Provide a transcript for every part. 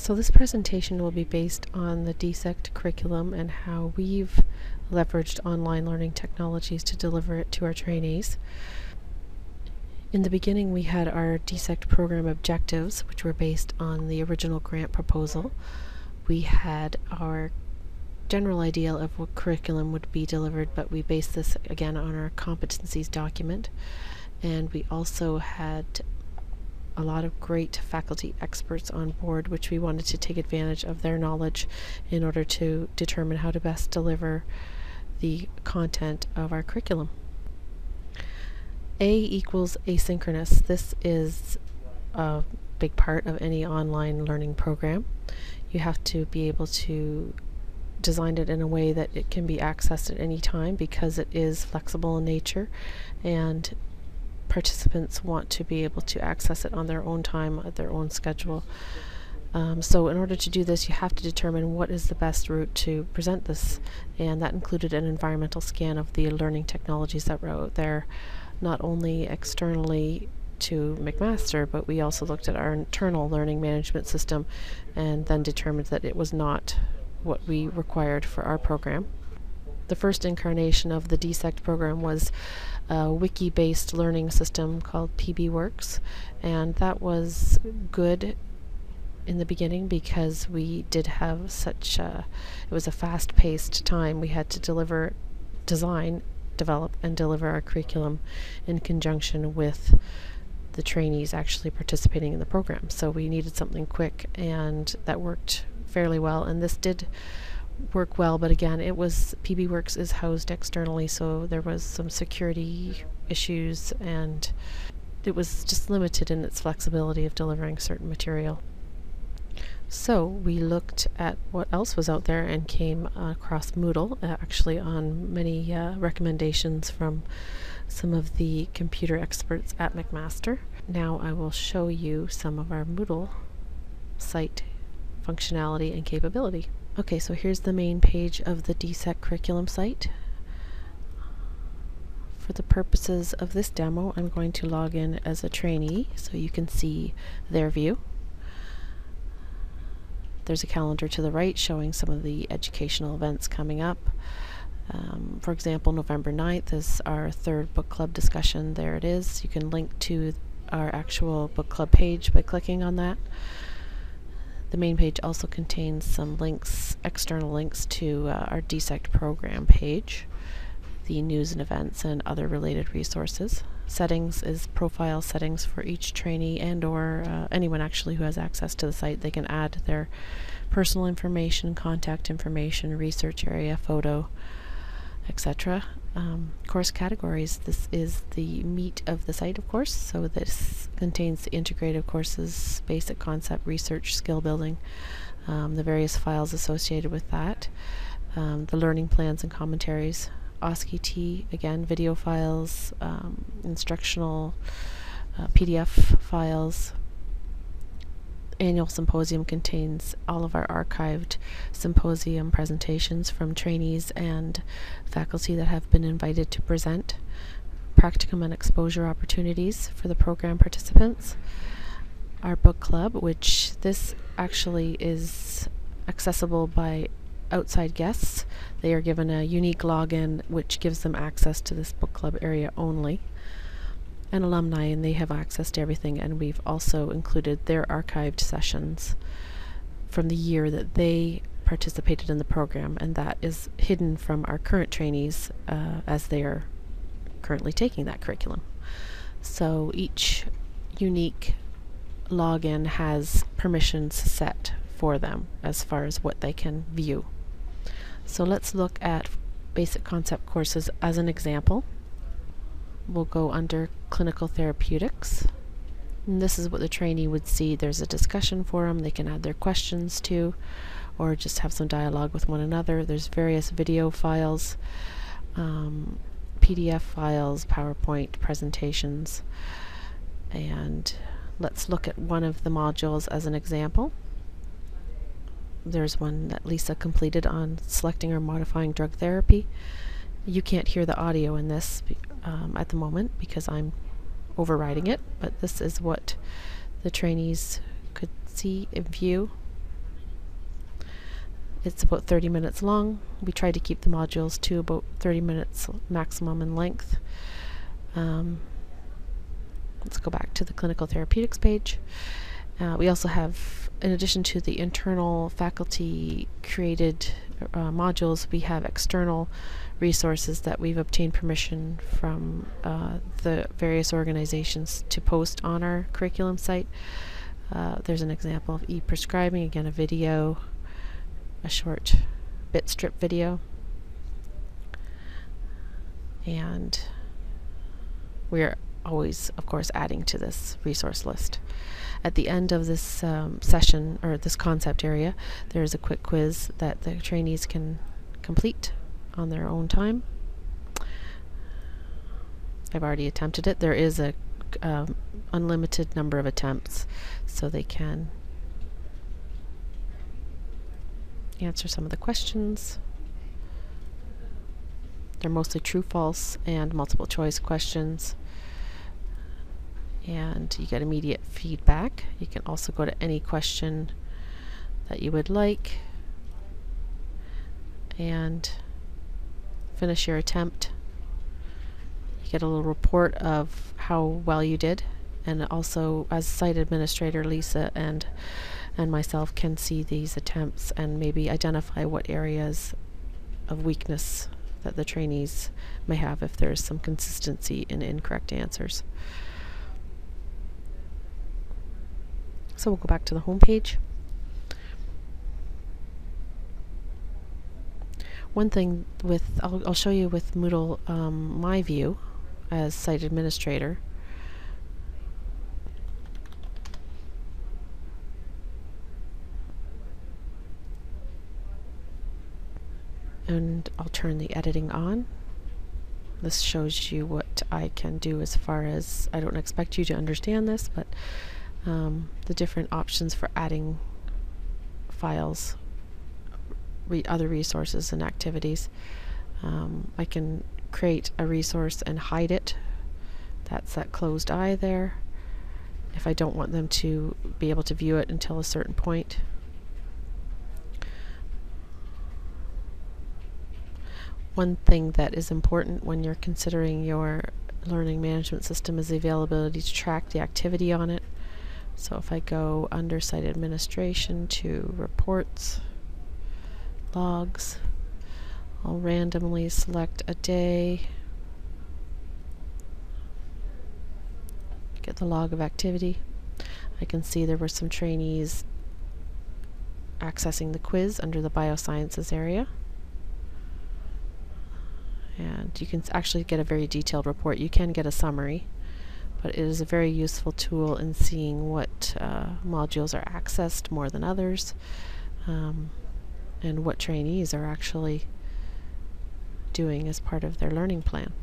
So this presentation will be based on the DSECT curriculum and how we've leveraged online learning technologies to deliver it to our trainees. In the beginning, we had our DSECT program objectives, which were based on the original grant proposal. We had our general idea of what curriculum would be delivered, but we based this again on our competencies document. And we also had a lot of great faculty experts on board, which we wanted to take advantage of their knowledge in order to determine how to best deliver the content of our curriculum. A equals asynchronous. This is a big part of any online learning program. You have to be able to design it in a way that it can be accessed at any time because it is flexible in nature, and participants want to be able to access it on their own time, at their own schedule. So in order to do this, you have to determine what is the best route to present this, and that included an environmental scan of the learning technologies that were out there, not only externally to McMaster, but we also looked at our internal learning management system and then determined that it was not what we required for our program. The first incarnation of the DSECT program was a wiki-based learning system called PBWorks, and that was good in the beginning because we did have such it was a fast-paced time. We had to design, develop, and deliver our curriculum in conjunction with the trainees actually participating in the program. So we needed something quick, and that worked fairly well, and this did work well, but again, PBWorks is housed externally, so there was some security issues and it was just limited in its flexibility of delivering certain material. So we looked at what else was out there and came across Moodle, actually on many recommendations from some of the computer experts at McMaster. Now I will show you some of our Moodle site functionality and capability. Okay, so here's the main page of the DSECT curriculum site. For the purposes of this demo, I'm going to log in as a trainee so you can see their view. There's a calendar to the right showing some of the educational events coming up. For example, November 9th is our third book club discussion. There it is. You can link to our actual book club page by clicking on that. The main page also contains some links, external links to our DSECT program page, the news and events, and other related resources. Settings is profile settings for each trainee and or anyone actually who has access to the site. They can add their personal information, contact information, research area, photo, etc. Course categories. This is the meat of the site, of course, so this contains the integrated courses, basic concept, research, skill building, the various files associated with that, the learning plans and commentaries, OSCE, again, video files, instructional PDF files. Annual symposium contains all of our archived symposium presentations from trainees and faculty that have been invited to present. Practicum and exposure opportunities for the program participants. Our book club, which this actually is accessible by outside guests. They are given a unique login which gives them access to this book club area only. And alumni, and they have access to everything, and we've also included their archived sessions from the year that they participated in the program, and that is hidden from our current trainees as they are currently taking that curriculum. So each unique login has permissions set for them as far as what they can view. So let's look at basic concept courses as an example. We'll go under clinical therapeutics. And this is what the trainee would see. There's a discussion forum they can add their questions to, or just have some dialogue with one another. There's various video files, PDF files, PowerPoint presentations, and let's look at one of the modules as an example. There's one that Lisa completed on selecting or modifying drug therapy. You can't hear the audio in this at the moment because I'm overriding it, but this is what the trainees could see and view. It's about 30 minutes long. We try to keep the modules to about 30 minutes maximum in length. Let's go back to the clinical therapeutics page. We also have, in addition to the internal faculty created modules, we have external resources that we've obtained permission from the various organizations to post on our curriculum site. There's an example of e-prescribing, again a video, a short bit strip video, and we're always, of course, adding to this resource list. At the end of this session, or this concept area, there's a quick quiz that the trainees can complete on their own time. I've already attempted it. There is a unlimited number of attempts, so they can answer some of the questions. They're mostly true, false, and multiple choice questions. And you get immediate feedback. You can also go to any question that you would like and finish your attempt. You get a little report of how well you did, and also as site administrator, Lisa and myself can see these attempts and maybe identify what areas of weakness that the trainees may have if there's some consistency in incorrect answers. So we'll go back to the home page. One thing with, I'll show you with Moodle my view as site administrator. And I'll turn the editing on. This shows you what I can do as far as, I don't expect you to understand this, but the different options for adding files, other resources and activities. I can create a resource and hide it. That's that closed eye there, if I don't want them to be able to view it until a certain point. One thing that is important when you're considering your learning management system is the availability to track the activity on it. So if I go under site administration to reports, logs, I'll randomly select a day, get the log of activity. I can see there were some trainees accessing the quiz under the biosciences area. And you can actually get a very detailed report. You can get a summary, but it is a very useful tool in seeing what modules are accessed more than others, and what trainees are actually doing as part of their learning plan.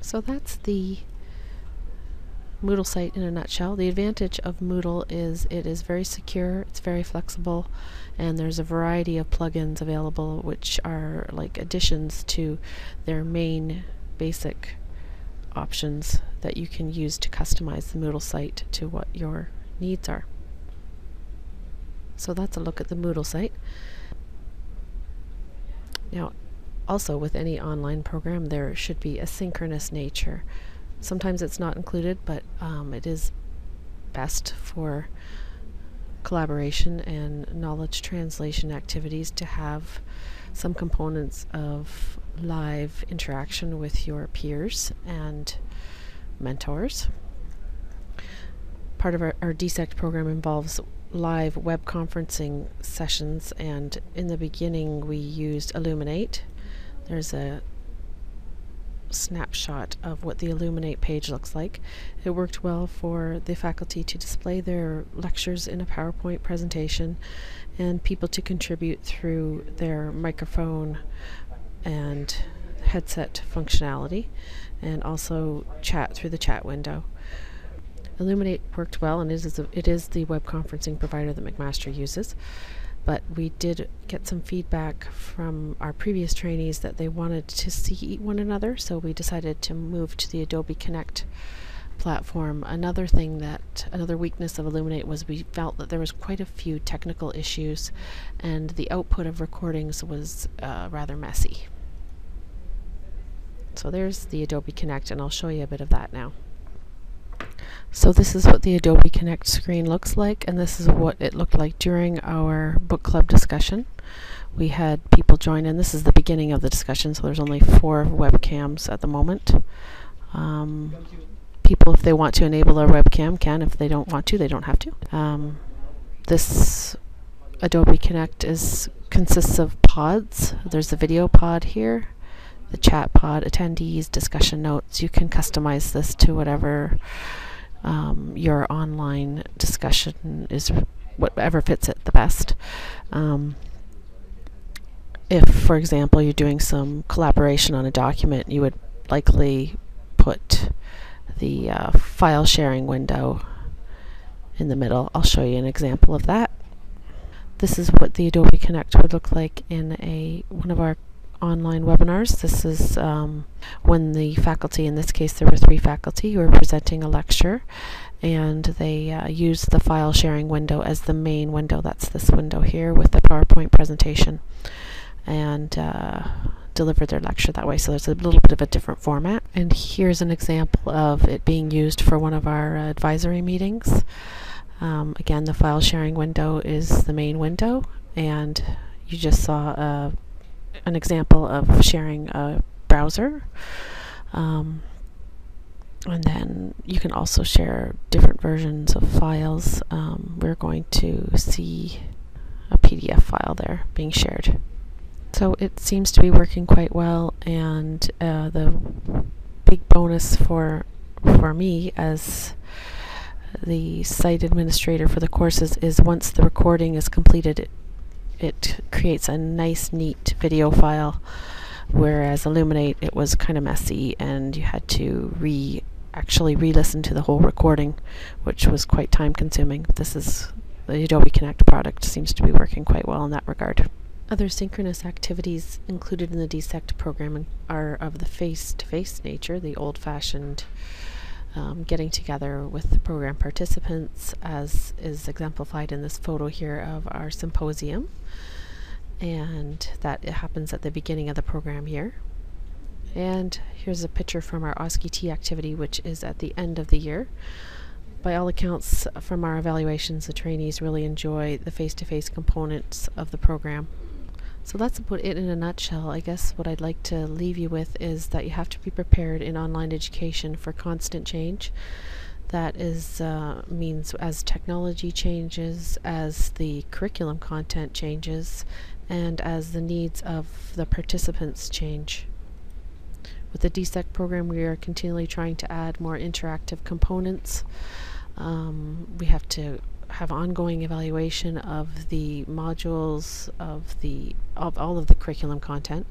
So that's the Moodle site in a nutshell. The advantage of Moodle is it is very secure, it's very flexible, and there's a variety of plugins available which are like additions to their main basic options that you can use to customize the Moodle site to what your needs are. So that's a look at the Moodle site. Now, also with any online program there should be a synchronous nature. Sometimes it's not included, but it is best for collaboration and knowledge translation activities to have some components of live interaction with your peers and mentors. Part of our DSECT program involves live web conferencing sessions, and in the beginning we used Illuminate. There's a snapshot of what the Illuminate page looks like. It worked well for the faculty to display their lectures in a PowerPoint presentation and people to contribute through their microphone and headset functionality, and also chat through the chat window. Illuminate worked well, and it is the web conferencing provider that McMaster uses. But we did get some feedback from our previous trainees that they wanted to see one another, so we decided to move to the Adobe Connect platform, another weakness of Illuminate was we felt that there was quite a few technical issues and the output of recordings was rather messy. So there's the Adobe Connect, and I'll show you a bit of that now. So this is what the Adobe Connect screen looks like, and this is what it looked like during our book club discussion. We had people join in. This is the beginning of the discussion, so there's only 4 webcams at the moment. People, if they want to enable their webcam, can. If they don't want to, they don't have to. This Adobe Connect consists of pods. There's the video pod here, the chat pod, attendees, discussion notes. You can customize this to whatever your online discussion is, whatever fits it the best. If, for example, you're doing some collaboration on a document, you would likely put the file sharing window in the middle. I'll show you an example of that. This is what the Adobe Connect would look like in one of our online webinars. This is when the faculty, in this case there were 3 faculty who were presenting a lecture, and they used the file sharing window as the main window. That's this window here with the PowerPoint presentation, and delivered their lecture that way. So there's a little bit of a different format. And here's an example of it being used for one of our advisory meetings. Again, the file sharing window is the main window, and you just saw an example of sharing a browser. And then you can also share different versions of files. We're going to see a PDF file there being shared. So it seems to be working quite well, and the big bonus for me as the site administrator for the courses is once the recording is completed, it creates a nice, neat video file, whereas Illuminate, it was kind of messy and you had to actually re-listen to the whole recording, which was quite time consuming. The Adobe Connect product seems to be working quite well in that regard. Other synchronous activities included in the DSECT program are of the face-to-face nature, the old-fashioned getting together with the program participants, as is exemplified in this photo here of our symposium, and that it happens at the beginning of the program year. And here's a picture from our OSCE activity, which is at the end of the year. By all accounts, from our evaluations, the trainees really enjoy the face-to-face components of the program. So that's about it in a nutshell. I guess what I'd like to leave you with is that you have to be prepared in online education for constant change. That is means as technology changes, as the curriculum content changes, and as the needs of the participants change. With the DSECT program, we are continually trying to add more interactive components. We have to have ongoing evaluation of the modules of all of the curriculum content,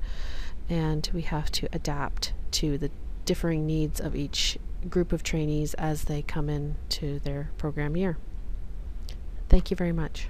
and we have to adapt to the differing needs of each group of trainees as they come into their program year. Thank you very much.